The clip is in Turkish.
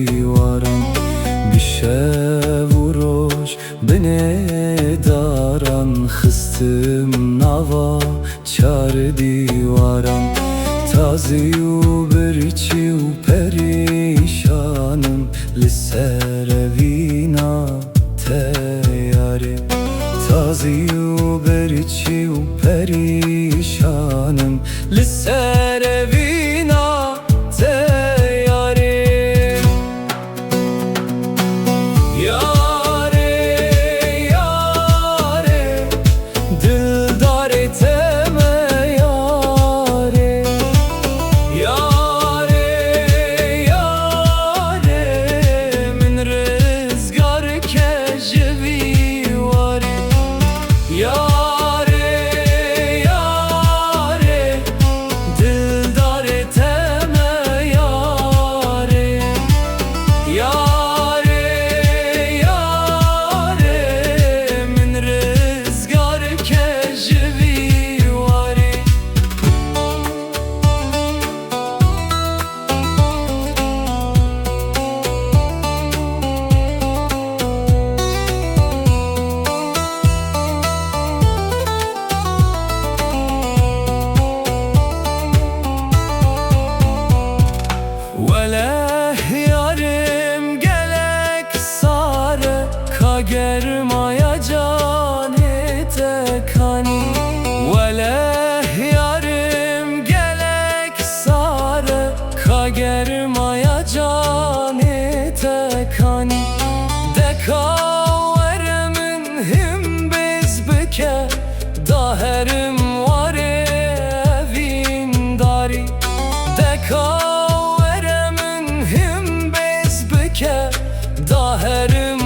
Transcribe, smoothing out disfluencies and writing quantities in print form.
دیوارم بیشه وروش beni daran Xıstım nava çar divaram Taziyu berçiu perişanım Lisserevina teyari Taziyu berçiu perişanım Lisserevina teyari Yare yare Dildar eteme yare Yare yare Min rızgar kejvi vare Yare yare Dildar eteme yare Yare yare Min rızgar kejvi vare Veleh yarim gelek sare Kagermaya canete kani Veleh yarim gelek sare Kagermaya canete kani Dekaveremin him biz bike Daherim var evin dari Dekaveremin him biz bike Daherim